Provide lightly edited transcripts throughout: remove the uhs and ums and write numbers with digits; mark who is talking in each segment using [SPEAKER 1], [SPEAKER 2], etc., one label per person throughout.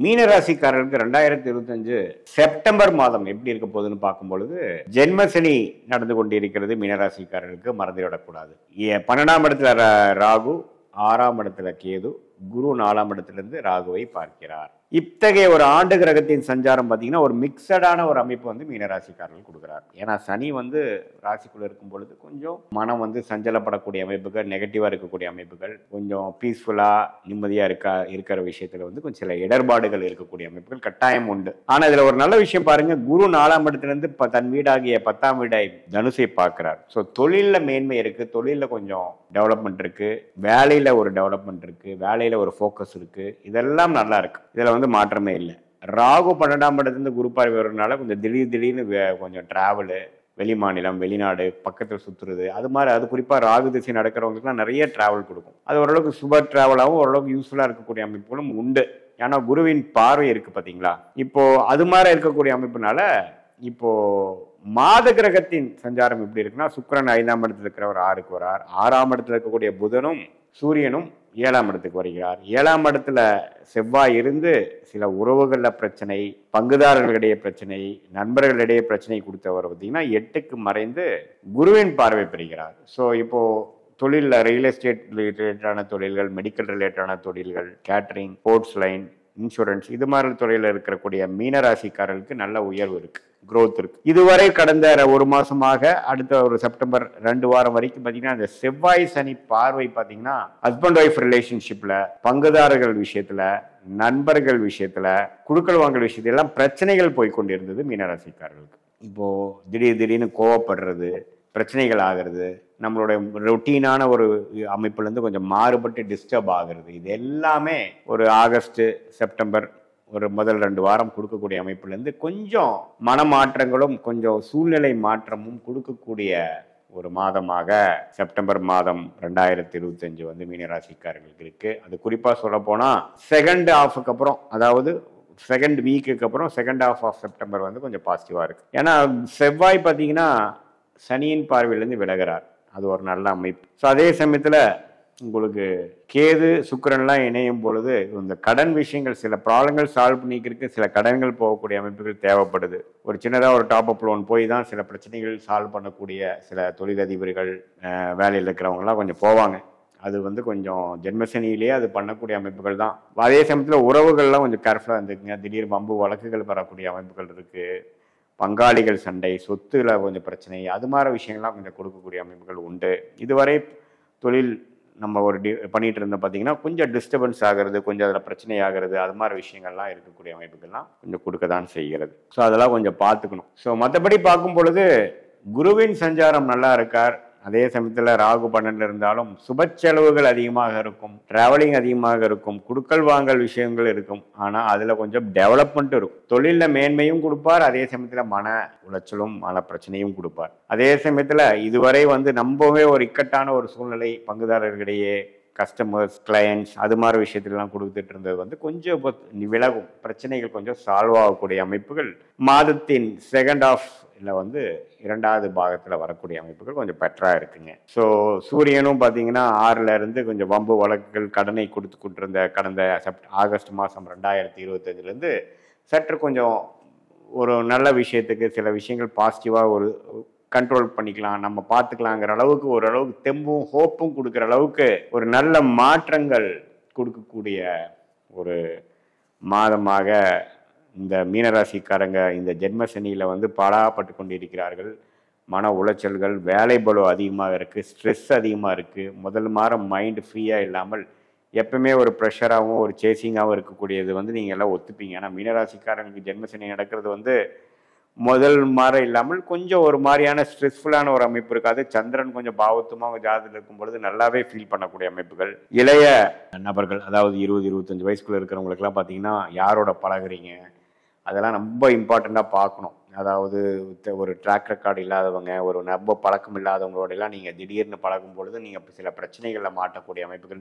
[SPEAKER 1] மீனராசிக்காரர்களுக்கு 2025 செப்டம்பர் மாதம் எப்படி இருக்க போகுதுன்னு பார்க்கும் பொழுது ஜென்மசனி நடந்து கொண்டிருக்கிறது. மீனராசிக்காரர்களுக்கு மறந்துவிடக்கூடாது. 12ஆம் இடத்துல ராகு, 6ஆம் இடத்துல கேது, குரு 4ஆம் இடத்திலிருந்து ராகுவை பார்க்கிறார். இத்தகைய ஒரு ஆண்டு கிரகத்தின் சஞ்சாரம் பார்த்தீங்கன்னா ஒரு மிக்சடான ஒரு அமைப்பு வந்து மீனராசிக்காரர்கள் கொடுக்குறார். ஏன்னா சனி வந்து ராசிக்குள்ள இருக்கும் பொழுது கொஞ்சம் மனம் வந்து சஞ்சலப்படக்கூடிய அமைப்புகள், நெகட்டிவா இருக்கக்கூடிய அமைப்புகள், கொஞ்சம் பீஸ்ஃபுல்லா நிம்மதியா இருக்கிற விஷயத்துல வந்து கொஞ்சம் சில இடர்பாடுகள் இருக்கக்கூடிய அமைப்புகள் கட்டாயம் உண்டு. ஆனா இதுல ஒரு நல்ல விஷயம் பாருங்க, குரு 4ஆம் இடத்திலிருந்து தன் வீடாகிய 10ஆம் வீடாய் தனுசை பார்க்கிறார். ஸோ தொழில மேன்மை இருக்கு, தொழில கொஞ்சம் டெவலப்மெண்ட் இருக்கு, வேலையில ஒரு டெவலப்மெண்ட் இருக்கு, வேலையில ஒரு ஃபோக்கஸ் இருக்கு, இதெல்லாம் நல்லா இருக்கு. இதுல வந்து மாற்றமே இல்லை. ராகு 12ஆம் இடத்துல குரு பார்வை வருவதனால கொஞ்சம் திடீர்னு கொஞ்சம் டிராவலு, வெளி மாநிலம், வெளிநாடு, பக்கத்தில் சுற்றுறது, அது மாதிரி அது குறிப்பாக ராகு திசை நடக்கிறவங்களுக்குலாம் நிறைய டிராவல் கொடுக்கும். அது ஓரளவுக்கு சுபர் டிராவலாகவும் ஓரளவுக்கு யூஸ்ஃபுல்லாக இருக்கக்கூடிய அமைப்புகளும் உண்டு. ஏன்னா குருவின் பார்வை இருக்கு பார்த்தீங்களா. இப்போ அது மாதிரி இருக்கக்கூடிய அமைப்புனால இப்போ மாத கிரகத்தின் சஞ்சாரம் எப்படி இருக்குன்னா, சுக்கிரன் 5ஆம் இடத்துல இருக்கிறவர் 6க்கு வரார். 6ஆம் இடத்துல இருக்கக்கூடிய புதனும் சூரியனும் 7ஆம் இடத்துக்கு வருகிறார். 7ஆம் இடத்துல செவ்வாய் இருந்து சில உறவுகளில் பிரச்சனை, பங்குதாரர்களிடையே பிரச்சனை, நண்பர்களிடையே பிரச்சனை கொடுத்தவர் பார்த்தீங்கன்னா 8க்கு மறைந்து குருவின் பார்வை பெறுகிறார். ஸோ இப்போ தொழிலில் ரியல் எஸ்டேட் ரிலேட்டடான தொழில்கள், மெடிக்கல் ரிலேட்டடான தொழில்கள், கேட்டரிங், ஸ்போர்ட்ஸ் லைன், இன்சூரன்ஸ், இது மாதிரி துறையில் இருக்கக்கூடிய மீனராசிக்காரர்களுக்கு நல்ல உயர்வு இருக்கு, growth இருக்கு. இதுவரை கடந்த ஒரு மாசமாக அடுத்த ஒரு செப்டம்பர் 2 வாரம் வரைக்கும் பார்த்தீங்கன்னா அந்த செவ்வாய் சனி பார்வை பார்த்தீங்கன்னா ஹஸ்பண்ட் ஒய்ஃப் ரிலேஷன்ஷிப்ல, பங்குதாரர்கள் விஷயத்துல, நண்பர்கள் விஷயத்துல, குடுக்கல் வாங்கல் விஷயத்துல எல்லாம் பிரச்சனைகள் போய்கொண்டிருந்தது மீனராசிக்காரர்களுக்கு. இப்போ திடீர்னு கோவப்படுறது, பிரச்சனைகள் ஆகிறது, நம்மளுடைய ரொட்டீனான ஒரு அமைப்புலேருந்து கொஞ்சம் மாறுபட்டு டிஸ்டர்ப் ஆகிறது, இது எல்லாமே ஒரு ஆகஸ்ட் செப்டம்பர் ஒரு முதல் 2 வாரம் கொடுக்கக்கூடிய அமைப்புலேருந்து கொஞ்சம் மனமாற்றங்களும் கொஞ்சம் சூழ்நிலை மாற்றமும் கொடுக்கக்கூடிய ஒரு மாதமாக செப்டம்பர் மாதம் 2025 வந்து மீனராசிக்காரர்களுக்கு இருக்கு. அது குறிப்பாக சொல்ல போனால் செகண்ட் ஹாஃபுக்கு அப்புறம், அதாவது செகண்ட் வீக்குக்கு அப்புறம் செகண்ட் ஹாஃப் ஆஃப் செப்டம்பர் வந்து கொஞ்சம் பாசிட்டிவாக இருக்கு. ஏன்னா செவ்வாய் பார்த்தீங்கன்னா சனியின் பார்வையிலேருந்து விலகிறார், அது ஒரு நல்ல அமைப்பு. ஸோ அதே சமயத்தில் உங்களுக்கு கேது சுக்கிரன்லாம் இணையும் பொழுது இந்த கடன் விஷயங்கள், சில ப்ராப்ளங்கள் சால்வ் பண்ணிக்கிறதுக்கு சில கடன்கள் போகக்கூடிய அமைப்புகள் தேவைப்படுது. ஒரு சின்னதாக ஒரு டாப் அப் லோன் போய் தான் சில பிரச்சனைகள் சால்வ் பண்ணக்கூடிய சில தொழிலதிபர்கள், வேலையில் இருக்கிறவங்கலாம் கொஞ்சம் போவாங்க. அது வந்து கொஞ்சம் ஜென்மசனியிலேயே அது பண்ணக்கூடிய அமைப்புகள் தான். அதே சமயத்தில் உறவுகள்லாம் கொஞ்சம் கேர்ஃபுல்லாக இருந்துக்குங்க. திடீர் வம்பு வழக்குகள் வரக்கூடிய அமைப்புகள் இருக்குது. பங்காளிகள் சண்டை, சொத்துல கொஞ்சம் பிரச்சனை, அது மாதிரி விஷயங்கள்லாம் கொஞ்சம் கொடுக்கக்கூடிய அமைப்புகள் உண்டு. இதுவரை தொழில் நம்ம ஒரு பண்ணிட்டு இருந்தோம் பார்த்தீங்கன்னா கொஞ்சம் டிஸ்டர்பன்ஸ் ஆகிறது, கொஞ்சம் அதில் பிரச்சனை ஆகிறது, அது மாதிரி விஷயங்கள்லாம் இருக்கக்கூடிய அமைப்புகள்லாம் கொஞ்சம் கொடுக்க தான் செய்கிறது. ஸோ அதெல்லாம் கொஞ்சம் பார்த்துக்கணும். ஸோ மற்றபடி பார்க்கும் பொழுது குருவின் சஞ்சாரம் நல்லா இருக்கார். அதே சமயத்தில் ராகு 12 இருந்தாலும் சுப செலவுகள் அதிகமாக இருக்கும், டிராவலிங் அதிகமாக இருக்கும், குடுக்கல் வாங்கல் விஷயங்கள் இருக்கும். ஆனால் அதில் கொஞ்சம் டெவலப்மெண்ட் இருக்கும். தொழிலில் மேன்மையும் கொடுப்பார், அதே சமயத்தில் மன உளைச்சலும் மன பிரச்சனையும் கொடுப்பார். அதே சமயத்தில் இதுவரை வந்து நம்பவே ஒரு இக்கட்டான ஒரு சூழ்நிலை, பங்குதாரர்களிடையே கஸ்டமர்ஸ், கிளையண்ட்ஸ், அது மாதிரி விஷயத்துலாம் கொடுத்துட்டு இருந்தது வந்து கொஞ்சம் விலகும், பிரச்சனைகள் கொஞ்சம் சால்வ் ஆகக்கூடிய அமைப்புகள் மாதத்தின் செகண்ட் ஹாஃப் வந்து 2வது பாகத்தில் வரக்கூடிய அமைப்புகள் கொஞ்சம் பெட்டராக இருக்குங்க. ஸோ சூரியனும் பார்த்தீங்கன்னா 6ல் இருந்து கொஞ்சம் வம்பு வழக்குகள், கடனை கொடுத்துக்கிட்டு இருந்த கடந்த ஆகஸ்ட் மாதம் 2025 சற்று கொஞ்சம் ஒரு நல்ல விஷயத்துக்கு சில விஷயங்கள் பாசிட்டிவாக ஒரு கண்ட்ரோல் பண்ணிக்கலாம், நம்ம பார்த்துக்கலாங்கிற அளவுக்கு ஓரளவுக்கு தெம்பும் ஹோப்பும் கொடுக்குற அளவுக்கு ஒரு நல்ல மாற்றங்கள் கொடுக்கக்கூடிய ஒரு மாதமாக இந்த மீனராசிக்காரங்க இந்த ஜென்மசனியில் வந்து பாடாப்பட்டு கொண்டிருக்கிறார்கள். மன உளைச்சல்கள், வேலை பளு அதிகமாக இருக்குது, ஸ்ட்ரெஸ் அதிகமாக இருக்குது. முதல் மாதம் மைண்டு ஃப்ரீயாக இல்லாமல் எப்பவுமே ஒரு ப்ரெஷராகவும் ஒரு சேசிங்காகவும் இருக்கக்கூடியது வந்து நீங்கள் எல்லாம் ஒத்துப்பீங்க. ஏன்னா மீனராசிக்காரங்களுக்கு ஜென்மசனி நடக்கிறது வந்து முதல் மாதம் இல்லாமல் கொஞ்சம் ஒரு மாதிரியான ஸ்ட்ரெஸ்ஃபுல்லான ஒரு அமைப்பு இருக்காது. சந்திரன் கொஞ்சம் பாவத்துமாக ஜாதகத்தில் இருக்கும் பொழுது நல்லாவே ஃபீல் பண்ணக்கூடிய அமைப்புகள். இளைய நபர்கள், அதாவது 20-25 வயசுக்குள்ள இருக்கிறவங்களுக்குலாம் பார்த்தீங்கன்னா யாரோட பழகுறீங்க அதெல்லாம் ரொம்ப இம்பார்ட்டண்ட்டாக பார்க்கணும். அதாவது ஒரு ட்ராக் ரெக்கார்டு இல்லாதவங்க, ஒரு நம்ப பழக்கம் இல்லாதவங்களோடலாம் நீங்கள் திடீர்னு பழகும் பொழுது நீங்கள் சில பிரச்சனைகளில் மாட்டக்கூடிய அமைப்புகள்,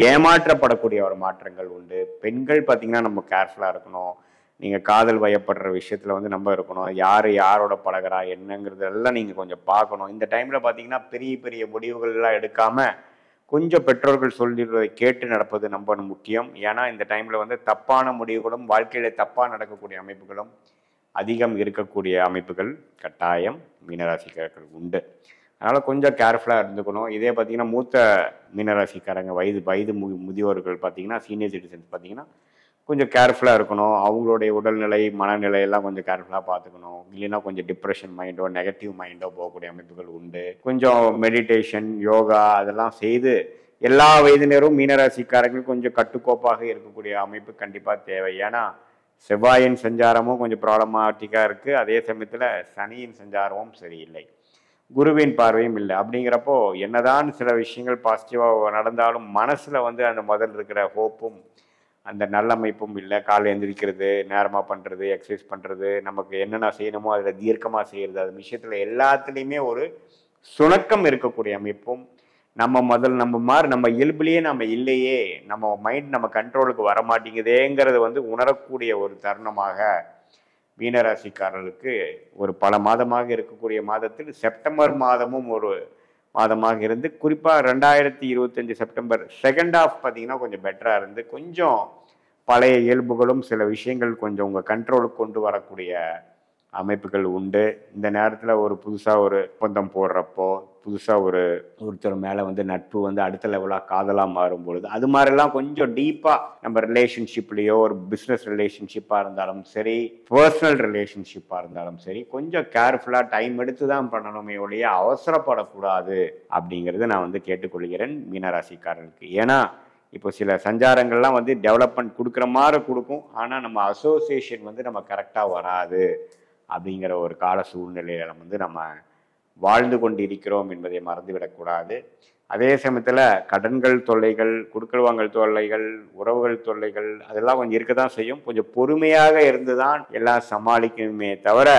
[SPEAKER 1] ஏமாற்றப்படக்கூடிய ஒரு மாற்றங்கள் உண்டு. பெண்கள் பார்த்தீங்கன்னா நம்ம கேர்ஃபுல்லாக இருக்கணும். நீங்கள் காதல் வயப்படுற விஷயத்தில் வந்து நம்ம இருக்கணும். யார் யாரோட பழகிறா என்னங்கிறது எல்லாம் நீங்கள் கொஞ்சம் பார்க்கணும். இந்த டைமில் பார்த்தீங்கன்னா பெரிய பெரிய முடிவுகள்லாம் எடுக்காமல் கொஞ்சம் பெற்றோர்கள் சொல்லிடுவதை கேட்டு நடப்பது ரொம்ப முக்கியம். ஏன்னா இந்த டைமில் வந்து தப்பான முடிவுகளும் வாழ்க்கையில் தப்பாக நடக்கக்கூடிய அமைப்புகளும் அதிகம் இருக்கக்கூடிய அமைப்புகள் கட்டாயம் மீனராசிக்காரர்கள் உண்டு. அதனால் கொஞ்சம் கேர்ஃபுல்லாக இருந்துக்கணும். இதே பார்த்திங்கன்னா மூத்த மீனராசிக்காரங்க வயது முதியோர்கள் பார்த்திங்கன்னா சீனியர் சிட்டிசன்ஸ் பார்த்திங்கன்னா கொஞ்சம் கேர்ஃபுல்லாக இருக்கணும். அவங்களுடைய உடல்நிலை மனநிலை எல்லாம் கொஞ்சம் கேர்ஃபுல்லாக பார்த்துக்கணும். இல்லைன்னா கொஞ்சம் டிப்ரெஷன் மைண்டோ நெகட்டிவ் மைண்டோ போகக்கூடிய அமைப்புகள் உண்டு. கொஞ்சம் மெடிடேஷன் யோகா அதெல்லாம் செய்து எல்லா வயதினரும் மீனராசிக்காரர்கள் கொஞ்சம் கட்டுக்கோப்பாக இருக்கக்கூடிய அமைப்பு கண்டிப்பாக தேவை. ஏன்னா செவ்வாயின் சஞ்சாரமும் கொஞ்சம் ப்ராப்ளமாட்டிக்காக இருக்குது. அதே சமயத்தில் சனியின் சஞ்சாரமும் சரியில்லை, குருவின் பார்வையும் இல்லை. அப்படிங்கிறப்போ என்னதான் சில விஷயங்கள் பாசிட்டிவாக நடந்தாலும் மனசில் வந்து அந்த முதல் இருக்கிற ஹோப்பும் அந்த நல்லமைப்பும் இல்லை. காலை எழுந்திரிக்கிறது, நேரமாக பண்ணுறது, எக்ஸசைஸ் பண்ணுறது, நமக்கு என்னென்ன செய்யணுமோ அதில் தீர்க்கமாக செய்கிறது, அது விஷயத்தில் எல்லாத்துலேயுமே ஒரு சுணக்கம் இருக்கக்கூடிய அமைப்பும் நம்ம இயல்புலேயே நம்ம இல்லையே, நம்ம மைண்ட் நம்ம கண்ட்ரோலுக்கு வரமாட்டேங்குதேங்கிறது வந்து உணரக்கூடிய ஒரு தருணமாக மீனராசிக்காரர்களுக்கு ஒரு பல மாதமாக இருக்கக்கூடிய மாதத்தில் செப்டம்பர் மாதமும் ஒரு மாதமாக இருந்து, குறிப்பாக 2025 செப்டம்பர் செகண்ட் ஹாஃப் பார்த்தீங்கன்னா கொஞ்சம் பெட்டராக இருந்து கொஞ்சம் பழைய இயல்புகளும் சில விஷயங்கள் கொஞ்சம் உங்கள் கண்ட்ரோலுக்கு கொண்டு வரக்கூடிய அமைப்புகள் உண்டு. இந்த நேரத்தில் ஒரு புதுசாக ஒரு ஒப்பந்தம் போடுறப்போ, புதுசாக ஒருத்தர் மேலே வந்து நட்பு வந்து அடுத்த லெவலாக காதலாக மாறும் பொழுது, அது மாதிரிலாம் கொஞ்சம் டீப்பாக நம்ம ரிலேஷன்ஷிப்லேயோ ஒரு பிஸ்னஸ் ரிலேஷன்ஷிப்பாக இருந்தாலும் சரி, பர்சனல் ரிலேஷன்ஷிப்பாக இருந்தாலும் சரி, கொஞ்சம் கேர்ஃபுல்லாக டைம் எடுத்து தான் பண்ணணுமே ஒழிய அவசரப்படக்கூடாது அப்படிங்கிறது நான் வந்து கேட்டுக்கொள்கிறேன் மீனராசிக்காரர்களுக்கு. ஏன்னா இப்போ சில சஞ்சாரங்கள்லாம் வந்து டெவலப்மெண்ட் கொடுக்குற மாதிரி கொடுக்கும், ஆனால் நம்ம அசோசியேஷன் வந்து நம்ம கரெக்டாக வராது அப்படிங்கிற ஒரு கால சூழ்நிலையில வந்து நம்ம வாழ்ந்து கொண்டு இருக்கிறோம் என்பதை மறந்துவிடக்கூடாது. அதே சமயத்தில் கடன்கள் தொல்லைகள், கொடுக்கல் வாங்கல் தொல்லைகள், உறவுகள் தொல்லைகள் அதெல்லாம் கொஞ்சம் இருக்க தான் செய்யும். கொஞ்சம் பொறுமையாக இருந்து தான் எல்லாம் சமாளிக்கணுமே தவிர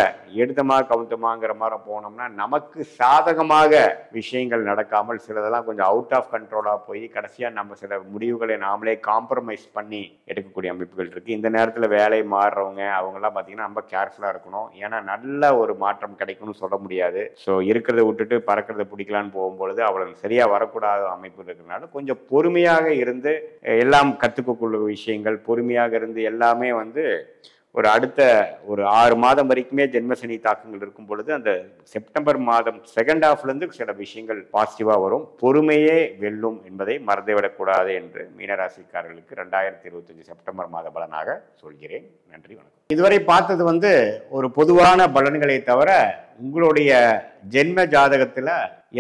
[SPEAKER 1] எடுத்தமாக கவுத்தமாங்கிற மாதிரி போனோம்னா நமக்கு சாதகமாக விஷயங்கள் நடக்காமல் சிலதெல்லாம் கொஞ்சம் அவுட் ஆஃப் கண்ட்ரோலாக போய் கடைசியாக நம்ம சில முடிவுகளை நாமளே காம்ப்ரமைஸ் பண்ணி எடுக்கக்கூடிய அமைப்புகள் இருக்குது. இந்த நேரத்தில் வேலை மாறுறவங்க அவங்கெல்லாம் பார்த்திங்கன்னா ரொம்ப கேர்ஃபுல்லாக இருக்கணும். ஏன்னா நல்ல ஒரு மாற்றம் கிடைக்கும்னு சொல்ல முடியாது. ஸோ இருக்கிறத விட்டுட்டு பறக்கிறத பிடிக்கலான்னு போகும்பொழுது அவ்வளோ சரியாக வரக்கூடாத அமைப்பு இருக்கிறதுனால கொஞ்சம் பொறுமையாக இருந்து எல்லாம் கற்றுக்கொள்ள விஷயங்கள் பொறுமையாக இருந்து எல்லாமே வந்து அடுத்த 6 மாதம் வரைக்குமே ஜென்மசனி தாக்கங்கள் இருக்கும் பொழுது அந்த செப்டம்பர் மாதம் செகண்ட் ஹாஃப்லேருந்து சில விஷயங்கள் பாசிட்டிவாக வரும். பொறுமையே வெல்லும் என்பதை மறந்துவிடக்கூடாது என்று மீனராசிக்காரர்களுக்கு 2025 செப்டம்பர் மாத பலனாக சொல்கிறேன். நன்றி, வணக்கம். இதுவரை பார்த்தது வந்து ஒரு பொதுவான பலன்களை தவிர உங்களுடைய ஜென்ம ஜாதகத்தில்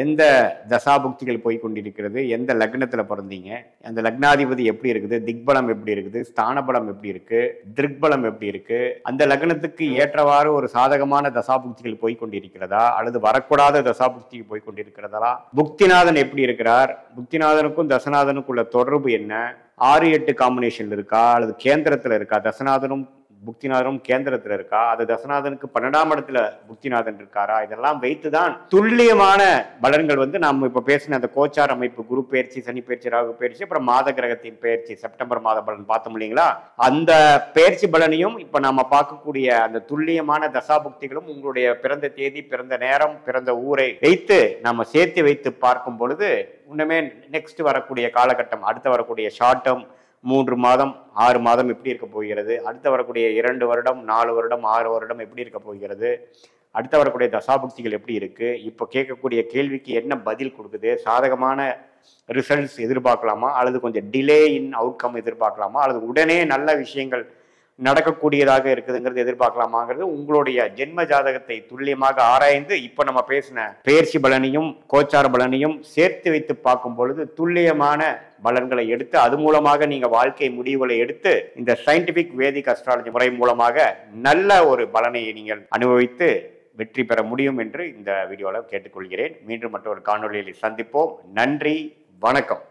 [SPEAKER 1] எந்த தசாபுக்திகள் போய் கொண்டிருக்கிறது, எந்த லக்னத்தில் பிறந்தீங்க, அந்த லக்னாதிபதி எப்படி இருக்குது, திக்பலம் எப்படி இருக்குது, ஸ்தானபலம் எப்படி இருக்கு, திருக்பலம் எப்படி இருக்கு, அந்த லக்னத்துக்கு ஏற்றவாறு ஒரு சாதகமான தசாபுக்திகள் போய் கொண்டிருக்கிறதா அல்லது வரக்கூடாத தசாபுக்திக்கு போய் கொண்டிருக்கிறதா, புக்திநாதன் எப்படி இருக்கிறார், புக்திநாதனுக்கும் தசநாதனுக்கும் உள்ள தொடர்பு என்ன, 6-8 காம்பினேஷன் இருக்கா அல்லது கேந்திரத்தில் இருக்கா, தசநாதனும் புக்திநாதனும் கேந்திரத்தில் இருக்கா, அது தசநாதனுக்கு 12ஆம் இடத்துல புக்திநாதன் இருக்காரா, இதெல்லாம் வைத்துதான் துல்லியமான பலன்கள் வந்து நாம் இப்ப பேசின அந்த கோச்சார் அமைப்பு, குரு பயிற்சி, சனி பயிற்சி, ராகு பயிற்சி, அப்புறம் மாத கிரகத்தின் பயிற்சி, செப்டம்பர் மாத பலன் பார்த்தோம் இல்லைங்களா, அந்த பயிற்சி பலனையும் இப்ப நாம பார்க்கக்கூடிய அந்த துல்லியமான தசாபுக்திகளும் உங்களுடைய பிறந்த தேதி, பிறந்த நேரம், பிறந்த ஊரை வைத்து நாம சேர்த்து வைத்து பார்க்கும் பொழுது இன்னுமே நெக்ஸ்ட் வரக்கூடிய காலகட்டம், அடுத்து வரக்கூடிய ஷார்ட் டேர்ம் 3 மாதம் 6 மாதம் எப்படி இருக்க போகிறது, அடுத்து வரக்கூடிய 2 வருடம் 4 வருடம் 6 வருடம் எப்படி இருக்க போகிறது, அடுத்து வரக்கூடிய தசாபுக்திகள் எப்படி இருக்கு, இப்போ கேட்கக்கூடிய கேள்விக்கு என்ன பதில் கொடுக்குது, சாதகமான ரிசல்ட்ஸ் எதிர்பார்க்கலாமா அல்லது கொஞ்சம் டிலே இன் அவுட்கம் எதிர்பார்க்கலாமா அல்லது உடனே நல்ல விஷயங்கள் நடக்கக்கூடியதாக இருக்குதுங்கிறது எதிர்பார்க்கலாமாங்கிறது உங்களுடைய ஜென்ம ஜாதகத்தை துல்லியமாக ஆராய்ந்து இப்ப நம்ம பேசின பெயர்ச்சி பலனையும் கோச்சார பலனையும் சேர்த்து வைத்து பார்க்கும் பொழுது துல்லியமான பலன்களை எடுத்து அது மூலமாக நீங்க வாழ்க்கை முடிவுகளை எடுத்து இந்த சயின்டிபிக் வேதிக் அஸ்ட்ராலஜி முறை மூலமாக நல்ல ஒரு பலனை நீங்கள் அனுபவித்து வெற்றி பெற முடியும் என்று இந்த வீடியோவில் கேட்டுக்கொள்கிறேன். மீண்டும் மற்றொரு காணொலியில் சந்திப்போம். நன்றி, வணக்கம்.